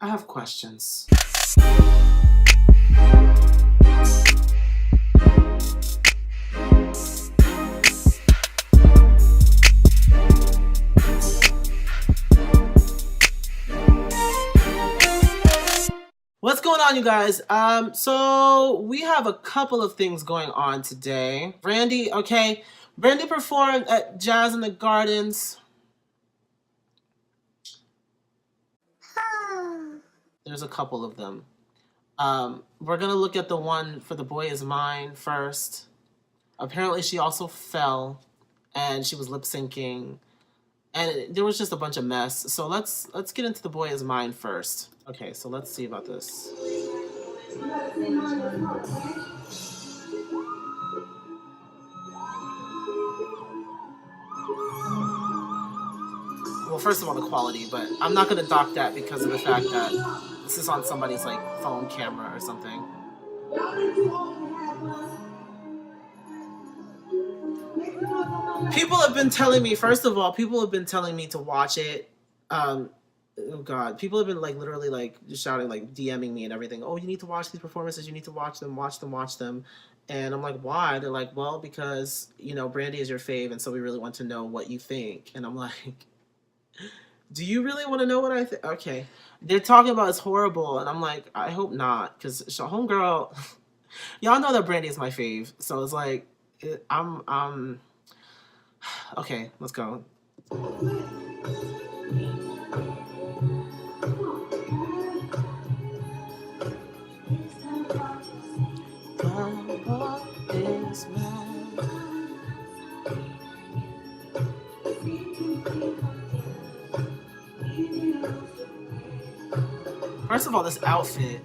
I have questions. What's going on, you guys? So we have a couple of things going on today. Brandy, okay. Brandy performed at Jazz in the Gardens. There's a couple of them. We're gonna look at the one for The Boy Is Mine first. Apparently she also fell and she was lip syncing. And there was just a bunch of mess. So let's get into The Boy Is Mine first. Okay, so let's see about this. Well, first of all, the quality, but I'm not gonna dock that because of the fact that this is on somebody's like phone camera or something. People have been telling me, first of all, people have been telling me to watch it. Oh God, people have been like literally like just shouting, like DMing me and everything. Oh, you need to watch these performances. You need to watch them, watch them, watch them. And I'm like, why? They're like, well, because, you know, Brandy is your fave. And so we really want to know what you think. And I'm like, do you really want to know what I think? Okay. They're talking about it's horrible. And I'm like, I hope not. Because homegirl, y'all know that Brandy is my fave. So it's like, I'm okay, let's go. First of all, this outfit.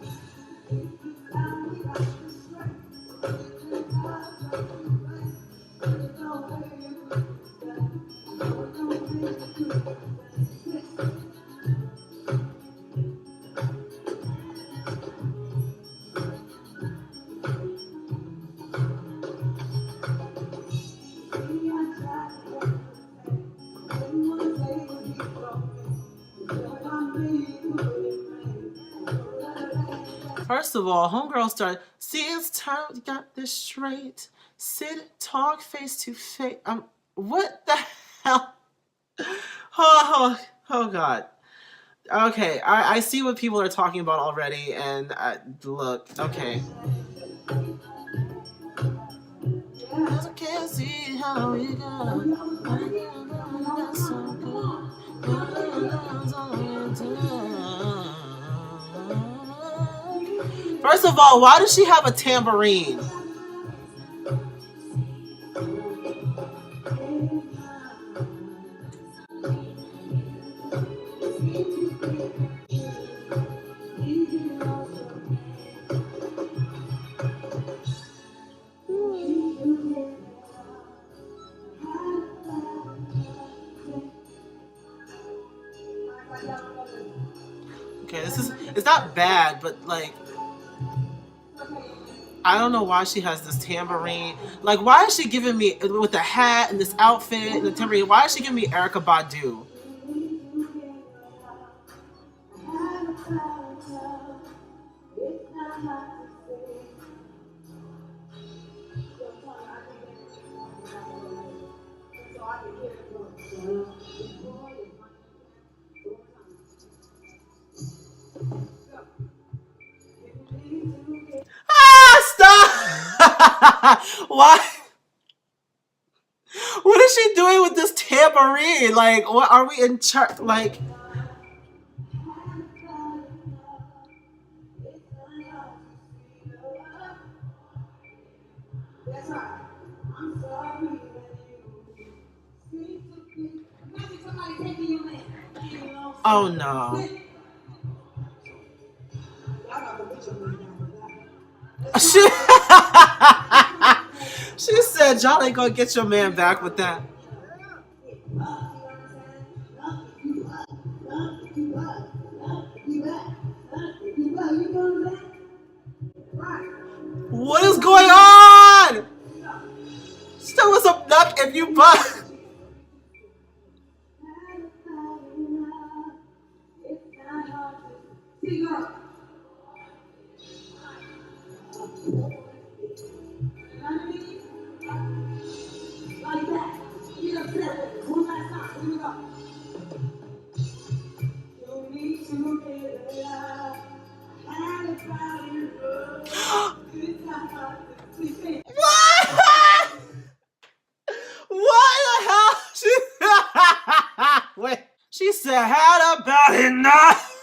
First of all, homegirl started, see, it's time you got this straight. Sit, talk face to face. What the hell? Oh God. Okay, I see what people are talking about already, and look, okay. I can't see how we got. First of all, why does she have a tambourine? Okay, it's not bad, but like, I don't know why she has this tambourine. Like, why is she giving me, with the hat and this outfit and the tambourine, why is she giving me Erykah Badu? Stop! Why? What is she doing with this tambourine? Like, what are we in church? Like, oh no. She said, y'all ain't gonna get your man back with that. What is going on? Still was a nut if you butt. said, had about enough.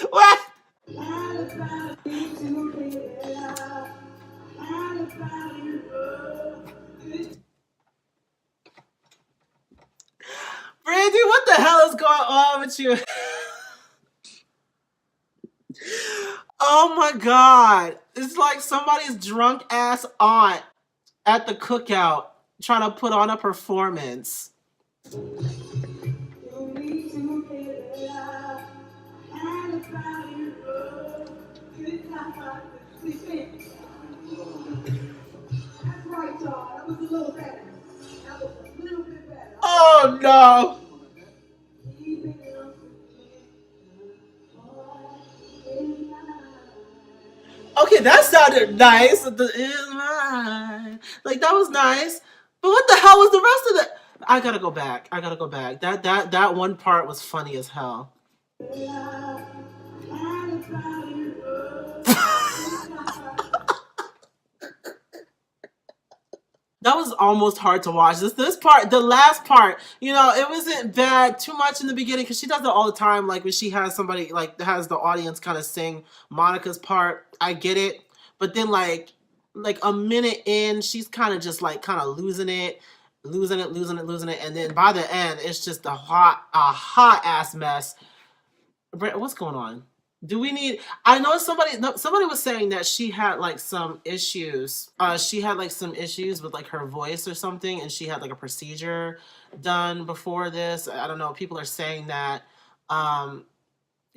What? Brandy, what the hell is going on with you? Oh my god. It's like somebody's drunk ass aunt at the cookout trying to put on a performance. Oh no. Okay, that sounded nice. The is mine. Like that was nice. But what the hell was the rest of the I gotta go back. I gotta go back. That one part was funny as hell. That was almost hard to watch. This part, the last part, it wasn't bad too much in the beginning because she does it all the time. Like when she has somebody like has the audience kind of sing Monica's part, I get it. But then like a minute in, she's kind of just like kind of losing it, and then by the end, it's just a hot ass mess. What's going on? Do we need? I know somebody was saying that she had like some issues. She had like some issues with like her voice or something, and she had like a procedure done before this. I don't know. People are saying that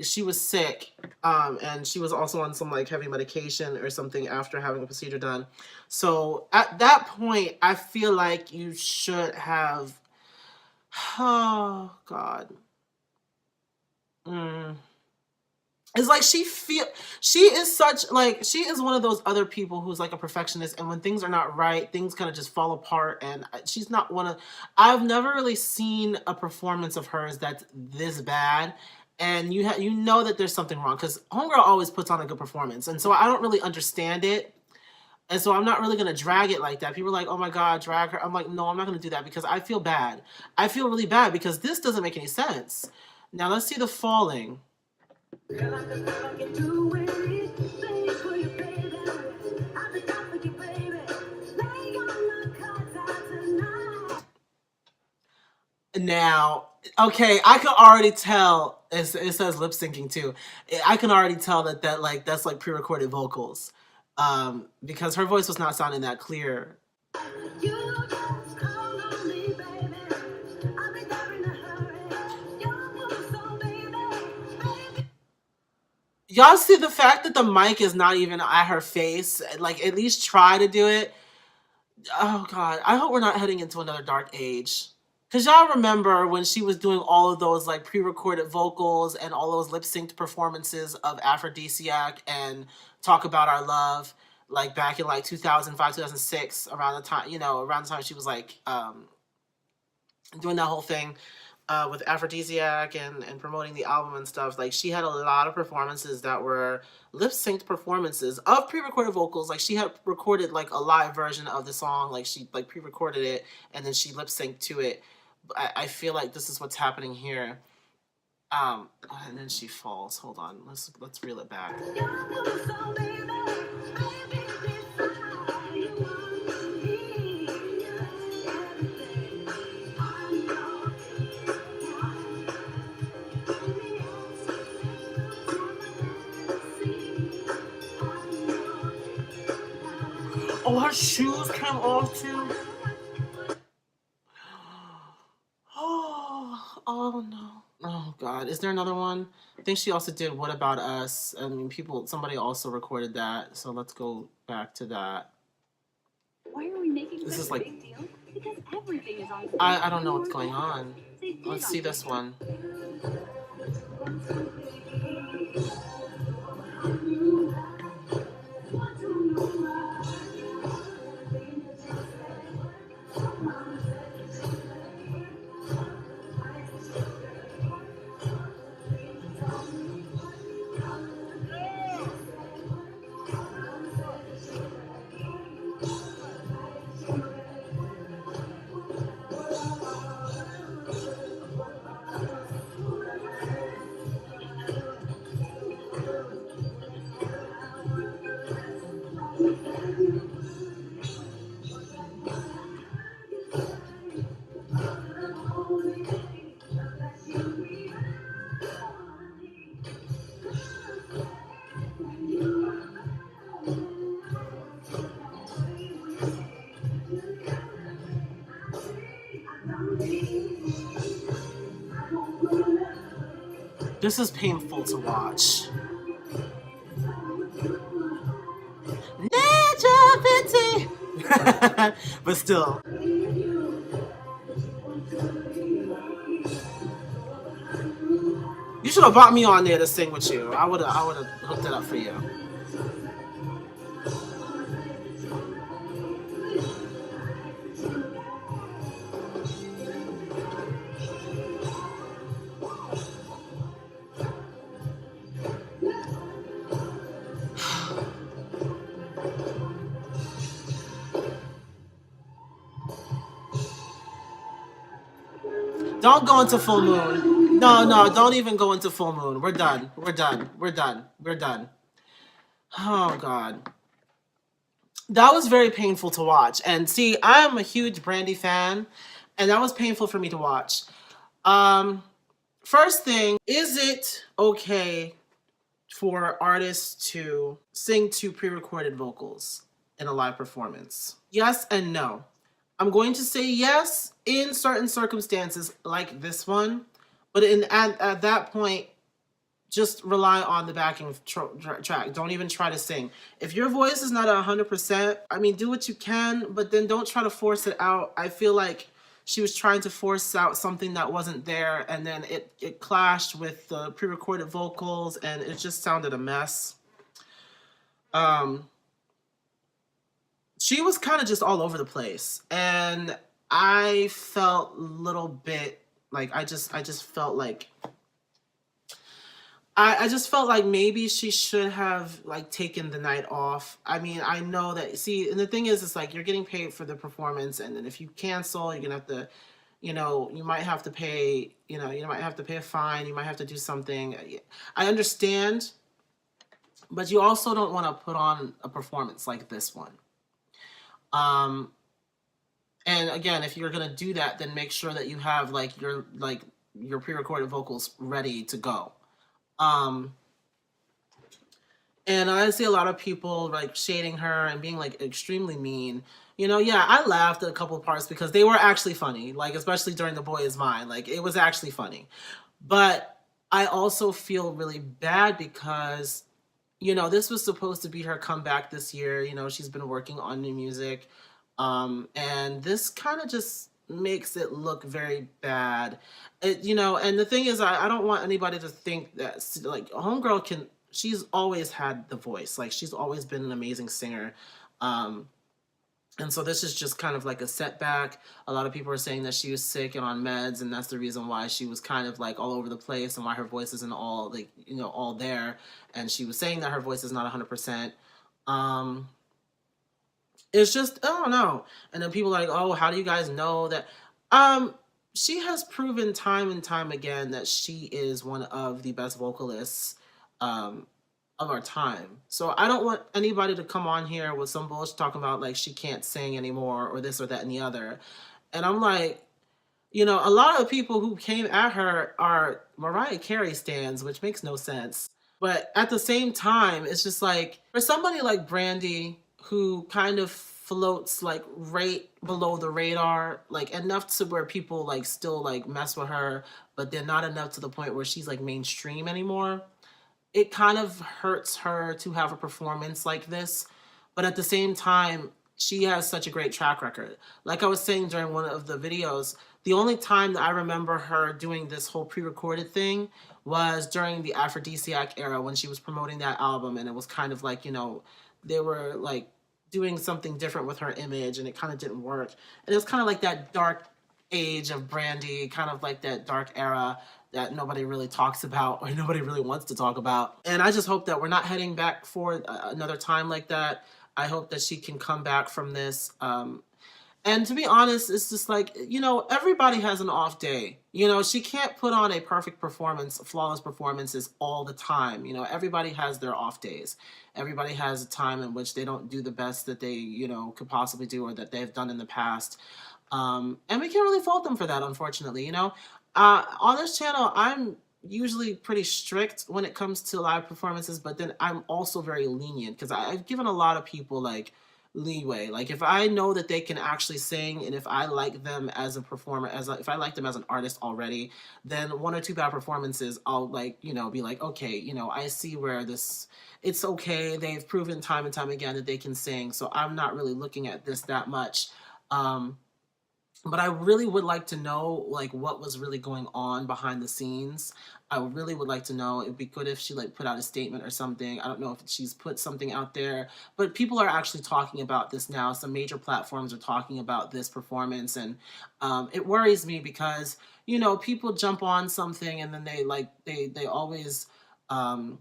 she was sick, and she was also on some like heavy medication or something after having a procedure done. So at that point, I feel like you should have. Oh God. It's like she is one of those other people who's like a perfectionist, and when things are not right, things kind of just fall apart. And she's not one of. I've never really seen a performance of hers that's this bad, and you know that there's something wrong because Homegirl always puts on a good performance, and so I don't really understand it, and so I'm not really gonna drag it like that. People are like, "Oh my God, drag her." I'm like, no, I'm not gonna do that because I feel bad. I feel really bad because this doesn't make any sense. Now let's see the falling. Now, okay, I can already tell. It says lip syncing too. I can already tell that's like pre-recorded vocals, because her voice was not sounding that clear. Y'all see the fact that the mic is not even at her face? Like, at least try to do it. Oh, God. I hope we're not heading into another dark age. Because y'all remember when she was doing all of those, like, pre-recorded vocals and all those lip-synced performances of Aphrodisiac and Talk About Our Love, like, back in, like, 2005, 2006, around the time she was, like, doing that whole thing. With Aphrodisiac and promoting the album and stuff, like she had a lot of performances that were lip-synced performances of pre-recorded vocals. Like she had recorded like a live version of the song, like she like pre-recorded it and then she lip-synced to it. I feel like this is what's happening here. And then she falls. Hold on, let's reel it back. Oh, her shoes came off too. Oh no. Oh God. Is there another one? I think she also did What About Us? I mean, somebody also recorded that. So let's go back to that. Why are we making this is like, big deal? Because everything is on. I don't know what's going on. Let's see this one. This is painful to watch. Nature. But still. You should have brought me on there to sing with you. I would have hooked it up for you. Don't go into full moon. No, no, don't even go into full moon. We're done. We're done. We're done. We're done. Oh God. That was very painful to watch. And see, I'm a huge Brandy fan, and that was painful for me to watch. First thing, is it okay for artists to sing to pre-recorded vocals in a live performance? Yes and no. I'm going to say yes in certain circumstances like this one, but at that point, just rely on the backing track. Don't even try to sing. If your voice is not 100%, I mean, do what you can, but then don't try to force it out. I feel like she was trying to force out something that wasn't there, and then it clashed with the pre-recorded vocals, and it just sounded a mess. She was kind of just all over the place, and I felt a little bit like I just felt like I just felt like maybe she should have like taken the night off. I mean, I know that, see, and the thing is, it's like you're getting paid for the performance, and then if you cancel, you're gonna have to, you might have to pay, you might have to pay a fine, you might have to do something. I understand, but you also don't want to put on a performance like this one. And again, if you're gonna do that, then make sure that you have your pre-recorded vocals ready to go. And I see a lot of people like shading her and being like extremely mean. Yeah, I laughed at a couple of parts because they were actually funny, like especially during The Boy Is Mine. Like it was actually funny. But I also feel really bad because, this was supposed to be her comeback this year. She's been working on new music. And this kind of just makes it look very bad. And the thing is, I don't want anybody to think that like Homegirl she's always had the voice. Like she's always been an amazing singer. And so this is just kind of like a setback. A lot of people are saying that she was sick and on meds, and that's the reason why she was kind of like all over the place and why her voice isn't all like, all there. And she was saying that her voice is not 100%. It's just, I don't know. And then people are like, oh, how do you guys know that? She has proven time and time again that she is one of the best vocalists of our time. So I don't want anybody to come on here with some bullshit talking about like she can't sing anymore or this or that and the other. And I'm like, a lot of people who came at her are Mariah Carey stans, which makes no sense. But at the same time, it's just like, for somebody like Brandy, who kind of floats like right below the radar, like enough to where people like still like mess with her, but they're not enough to the point where she's like mainstream anymore. It kind of hurts her to have a performance like this. But at the same time, she has such a great track record. Like I was saying during one of the videos, the only time that I remember her doing this whole pre-recorded thing was during the Aphrodisiac era when she was promoting that album, and it was kind of like, they were like doing something different with her image, and it kind of didn't work. And it was kind of like that dark age of Brandy, kind of like that dark era that nobody really talks about or nobody really wants to talk about. And I just hope that we're not heading back for another time like that. I hope that she can come back from this. And to be honest, it's just like, everybody has an off day. She can't put on a perfect performance, flawless performances all the time. Everybody has their off days. Everybody has a time in which they don't do the best that they, could possibly do or that they've done in the past. And we can't really fault them for that, unfortunately, on this channel, I'm usually pretty strict when it comes to live performances, but then I'm also very lenient because I've given a lot of people like leeway. Like if I know that they can actually sing, and if I like them as a performer, if I like them as an artist already, then one or two bad performances, I'll like, you know, be like, okay, you know, I see where this, it's okay. They've proven time and time again that they can sing. So I'm not really looking at this that much. Um, but I really would like to know like what was really going on behind the scenes. I really would like to know. It'd be good if she like put out a statement or something. I don't know if she's put something out there, but people are actually talking about this now. Some major platforms are talking about this performance, and it worries me because, you know, people jump on something and then they always um,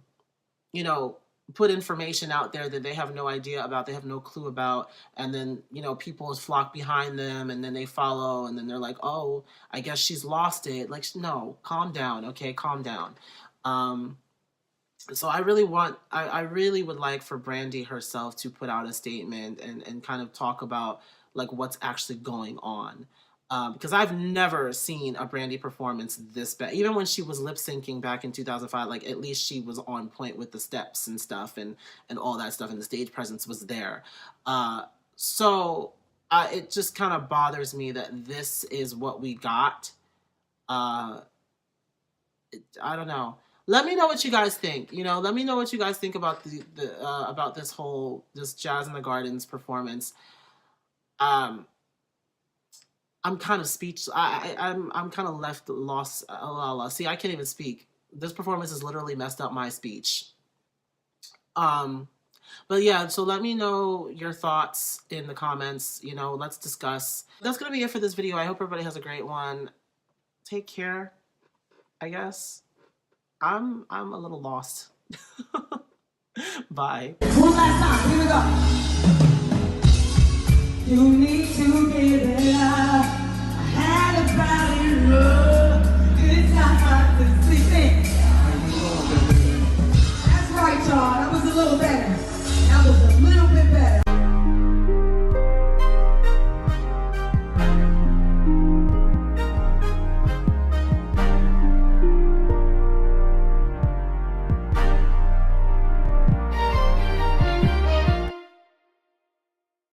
you know, put information out there that they have no idea about, they have no clue about, and then, you know, people flock behind them and then they follow and then they're like, oh, I guess she's lost it. Like, no, calm down, okay, calm down. Um, so I really want, I really would like for Brandy herself to put out a statement and kind of talk about like what's actually going on. Because I've never seen a Brandy performance this bad. Even when she was lip syncing back in 2005, like at least she was on point with the steps and stuff and all that stuff, and the stage presence was there. So it just kind of bothers me that this is what we got. Uh, I don't know. Let me know what you guys think. You know, let me know what you guys think about the about this Jazz in the Gardens performance. Um, I'm kind of speech. I'm kind of left lost. See, I can't even speak. This performance has literally messed up my speech. Um, but yeah, so let me know your thoughts in the comments. You know, let's discuss. That's gonna be it for this video. I hope everybody has a great one. Take care, I guess. I'm a little lost. Bye. One last time, here we go. You need to give